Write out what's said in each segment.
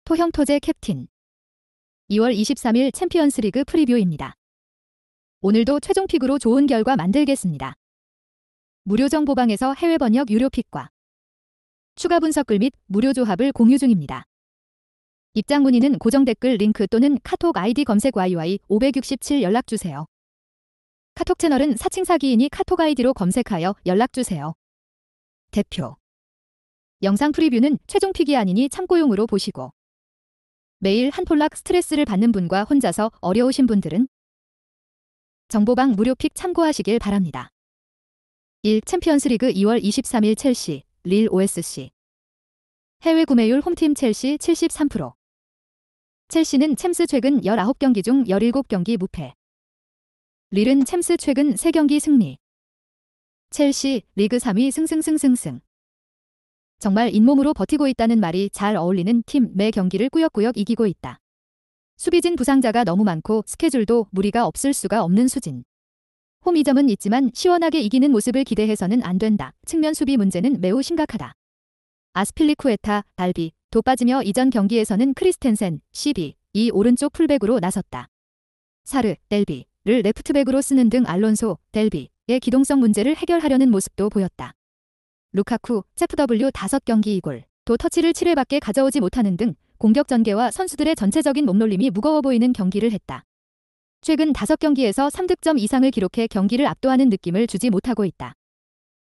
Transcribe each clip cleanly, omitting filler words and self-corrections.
토형토제 캡틴 2월 23일 챔피언스리그 프리뷰입니다. 오늘도 최종픽으로 좋은 결과 만들겠습니다. 무료 정보방에서 해외 번역 유료 픽과 추가 분석글 및 무료 조합을 공유 중입니다. 입장 문의는 고정 댓글 링크 또는 카톡 아이디 검색 YY567 연락주세요. 카톡 채널은 사칭사기이니 카톡 아이디로 검색하여 연락주세요. 대표 영상 프리뷰는 최종픽이 아니니 참고용으로 보시고 매일 한 폴락 스트레스를 받는 분과 혼자서 어려우신 분들은 정보방 무료 픽 참고하시길 바랍니다. 1. 챔피언스리그 2월 23일 첼시, 릴 OSC 해외 구매율 홈팀 첼시 73%. 첼시는 챔스 최근 19경기 중 17경기 무패. 릴은 챔스 최근 3경기 승리. 첼시 리그 3위 승승승승승. 정말 잇몸으로 버티고 있다는 말이 잘 어울리는 팀 매 경기를 꾸역꾸역 이기고 있다. 수비진 부상자가 너무 많고 스케줄도 무리가 없을 수가 없는 수진. 홈 이점은 있지만 시원하게 이기는 모습을 기대해서는 안 된다. 측면 수비 문제는 매우 심각하다. 아스필리쿠에타, 달비, 도 빠지며 이전 경기에서는 크리스텐센, CB, 이 오른쪽 풀백으로 나섰다. 사르, 델비를 레프트백으로 쓰는 등 알론소, 델비의 기동성 문제를 해결하려는 모습도 보였다. 루카쿠, CFW 5경기 2골, 도 터치를 7회밖에 가져오지 못하는 등 공격 전개와 선수들의 전체적인 몸놀림이 무거워 보이는 경기를 했다. 최근 5경기에서 3득점 이상을 기록해 경기를 압도하는 느낌을 주지 못하고 있다.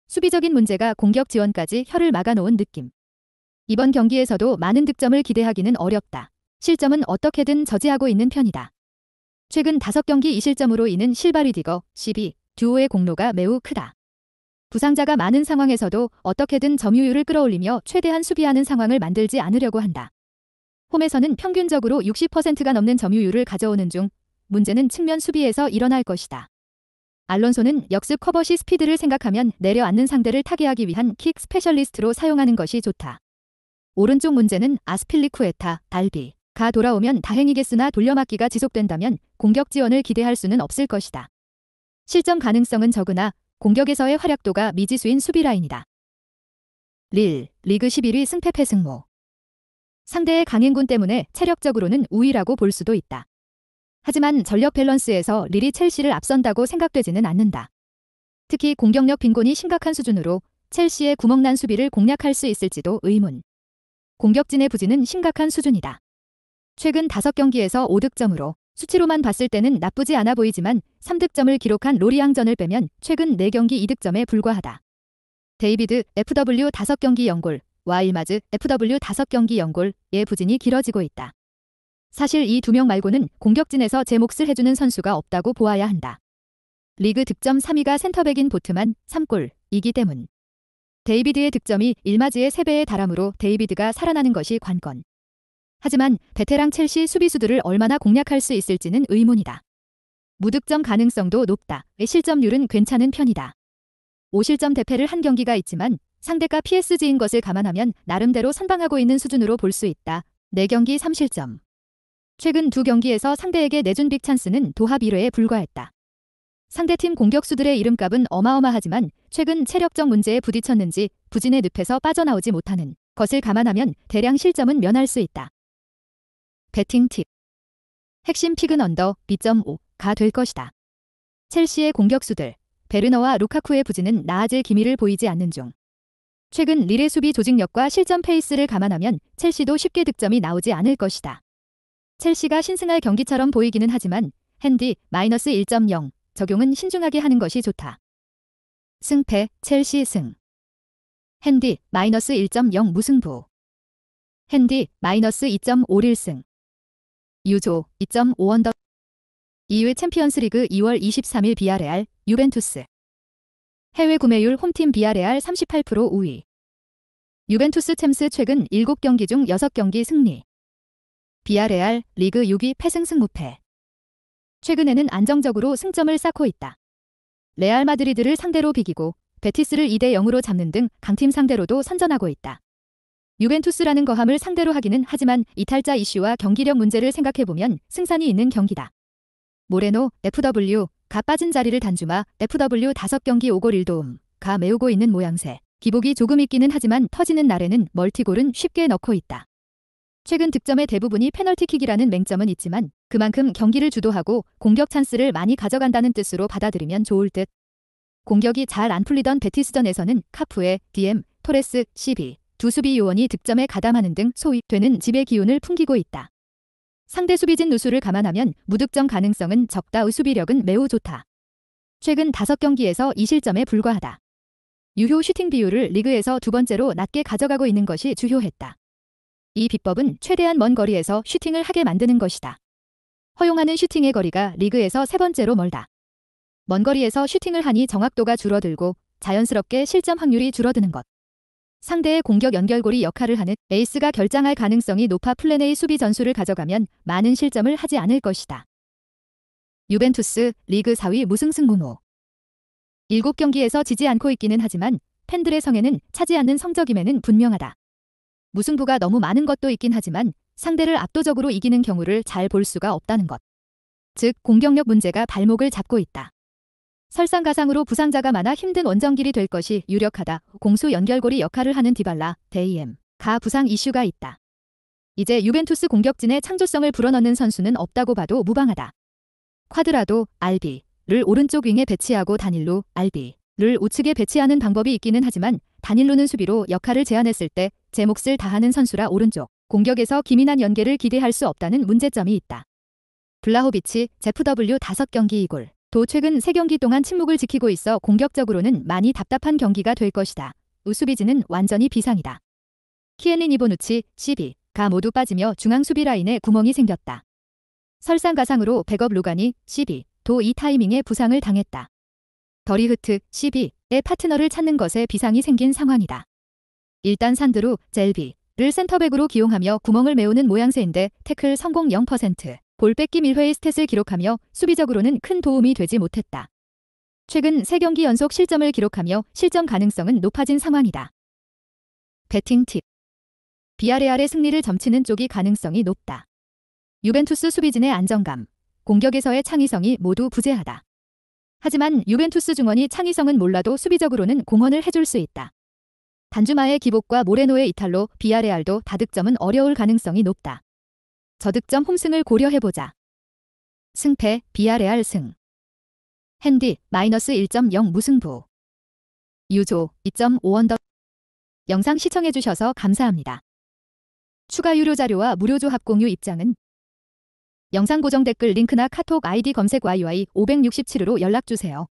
수비적인 문제가 공격 지원까지 혀를 막아놓은 느낌. 이번 경기에서도 많은 득점을 기대하기는 어렵다. 실점은 어떻게든 저지하고 있는 편이다. 최근 5경기 2실점으로 인한 실바 리디거, CB, 듀오의 공로가 매우 크다. 부상자가 많은 상황에서도 어떻게든 점유율을 끌어올리며 최대한 수비하는 상황을 만들지 않으려고 한다. 홈에서는 평균적으로 60%가 넘는 점유율을 가져오는 중 문제는 측면 수비에서 일어날 것이다. 알론소는 역습 커버 시 스피드를 생각하면 내려앉는 상대를 타개하기 위한 킥 스페셜리스트로 사용하는 것이 좋다. 오른쪽 문제는 아스필리쿠에타, 달비가 돌아오면 다행이겠으나 돌려막기가 지속된다면 공격 지원을 기대할 수는 없을 것이다. 실점 가능성은 적으나 공격에서의 활약도가 미지수인 수비 라인이다. 릴, 리그 11위 승패 패승모. 상대의 강행군 때문에 체력적으로는 우위라고 볼 수도 있다. 하지만 전력 밸런스에서 릴이 첼시를 앞선다고 생각되지는 않는다. 특히 공격력 빈곤이 심각한 수준으로 첼시의 구멍난 수비를 공략할 수 있을지도 의문. 공격진의 부진은 심각한 수준이다. 최근 5경기에서 5득점으로 수치로만 봤을 때는 나쁘지 않아 보이지만 3득점을 기록한 로리앙전을 빼면 최근 4경기 2득점에 불과하다. 데이비드, FW 5경기 0골, 와일마즈, FW 5경기 0골의 부진이 길어지고 있다. 사실 이 2명 말고는 공격진에서 제 몫을 해주는 선수가 없다고 보아야 한다. 리그 득점 3위가 센터백인 보트만 3골이기 때문. 데이비드의 득점이 일마즈의 3배에 달하므로 데이비드가 살아나는 것이 관건. 하지만 베테랑 첼시 수비수들을 얼마나 공략할 수 있을지는 의문이다. 무득점 가능성도 높다. 실점률은 괜찮은 편이다. 5실점 대패를 한 경기가 있지만 상대가 PSG인 것을 감안하면 나름대로 선방하고 있는 수준으로 볼 수 있다. 4경기 3실점. 최근 2경기에서 상대에게 내준 빅찬스는 도합 1회에 불과했다. 상대팀 공격수들의 이름값은 어마어마하지만 최근 체력적 문제에 부딪혔는지 부진의 늪에서 빠져나오지 못하는 것을 감안하면 대량 실점은 면할 수 있다. 배팅 팁. 핵심 픽은 언더 B.5가 될 것이다. 첼시의 공격수들, 베르너와 루카쿠의 부진은 나아질 기미를 보이지 않는 중. 최근 릴의 수비 조직력과 실점 페이스를 감안하면 첼시도 쉽게 득점이 나오지 않을 것이다. 첼시가 신승할 경기처럼 보이기는 하지만 핸디 -1.0 적용은 신중하게 하는 것이 좋다. 승패 첼시 승. 핸디 -1.0 무승부. 핸디 -2.51승. 유조 2.5 언더. 2회 챔피언스리그 2월 23일 비아레알, 유벤투스. 해외 구매율 홈팀 비아레알 38% 우위. 유벤투스 챔스 최근 7경기 중 6경기 승리. 비아레알 리그 6위 패승승 무패. 최근에는 안정적으로 승점을 쌓고 있다. 레알 마드리드를 상대로 비기고 베티스를 2대0으로 잡는 등 강팀 상대로도 선전하고 있다. 유벤투스라는 거함을 상대로 하기는 하지만 이탈자 이슈와 경기력 문제를 생각해보면 승산이 있는 경기다. 모레노, FW가 빠진 자리를 단주마, FW 5경기 5골 1도움, 가 메우고 있는 모양새. 기복이 조금 있기는 하지만 터지는 날에는 멀티골은 쉽게 넣고 있다. 최근 득점의 대부분이 페널티킥이라는 맹점은 있지만 그만큼 경기를 주도하고 공격 찬스를 많이 가져간다는 뜻으로 받아들이면 좋을 듯. 공격이 잘 안 풀리던 베티스전에서는 카푸에, DM, 토레스, CB 두 수비 요원이 득점에 가담하는 등 소위 되는 집의 기운을 풍기고 있다. 상대 수비진 누수를 감안하면 무득점 가능성은 적다. 수비력은 매우 좋다. 최근 5경기에서 2실점에 불과하다. 유효 슈팅 비율을 리그에서 두 번째로 낮게 가져가고 있는 것이 주요했다. 이 비법은 최대한 먼 거리에서 슈팅을 하게 만드는 것이다. 허용하는 슈팅의 거리가 리그에서 세 번째로 멀다. 먼 거리에서 슈팅을 하니 정확도가 줄어들고 자연스럽게 실점 확률이 줄어드는 것. 상대의 공격 연결고리 역할을 하는 에이스가 결장할 가능성이 높아 플랜 A 수비 전술을 가져가면 많은 실점을 하지 않을 것이다. 유벤투스 리그 4위 무승승 무무. 7경기에서 지지 않고 있기는 하지만 팬들의 성에는 차지 않는 성적임에는 분명하다. 무승부가 너무 많은 것도 있긴 하지만 상대를 압도적으로 이기는 경우를 잘 볼 수가 없다는 것. 즉 공격력 문제가 발목을 잡고 있다. 설상가상으로 부상자가 많아 힘든 원정길이 될 것이 유력하다. 공수 연결고리 역할을 하는 디발라, 데이엠가 부상 이슈가 있다. 이제 유벤투스 공격진의 창조성을 불어넣는 선수는 없다고 봐도 무방하다. 쿼드라도, 알비를 오른쪽 윙에 배치하고 다닐루, 알비를 우측에 배치하는 방법이 있기는 하지만 다닐루는 수비로 역할을 제한했을 때 제 몫을 다하는 선수라 오른쪽 공격에서 기민한 연계를 기대할 수 없다는 문제점이 있다. 블라호비치, 제프.W 5경기 이골. 도 최근 3경기 동안 침묵을 지키고 있어 공격적으로는 많이 답답한 경기가 될 것이다. 우수비진은 완전히 비상이다. 키엘린 이보누치, CB가 모두 빠지며 중앙 수비 라인에 구멍이 생겼다. 설상가상으로 백업 루가니, CB도 이 타이밍에 부상을 당했다. 더리흐트, CB의 파트너를 찾는 것에 비상이 생긴 상황이다. 일단 산드루, 젤비를 센터백으로 기용하며 구멍을 메우는 모양새인데 태클 성공 0%, 볼 뺏김 1회의 스탯을 기록하며 수비적으로는 큰 도움이 되지 못했다. 최근 3경기 연속 실점을 기록하며 실점 가능성은 높아진 상황이다. 배팅 팁. 비아레알의 승리를 점치는 쪽이 가능성이 높다. 유벤투스 수비진의 안정감, 공격에서의 창의성이 모두 부재하다. 하지만 유벤투스 중원이 창의성은 몰라도 수비적으로는 공헌을 해줄 수 있다. 단주마의 기복과 모레노의 이탈로 비아레알도 다득점은 어려울 가능성이 높다. 저득점 홈승을 고려해보자. 승패 비아레알 승. 핸디 마이너스 1.0 무승부. 유조 2.5 언더. 영상 시청해주셔서 감사합니다. 추가 유료 자료와 무료 조합 공유 입장은 영상 고정 댓글 링크나 카톡 아이디 검색 YY567으로 연락주세요.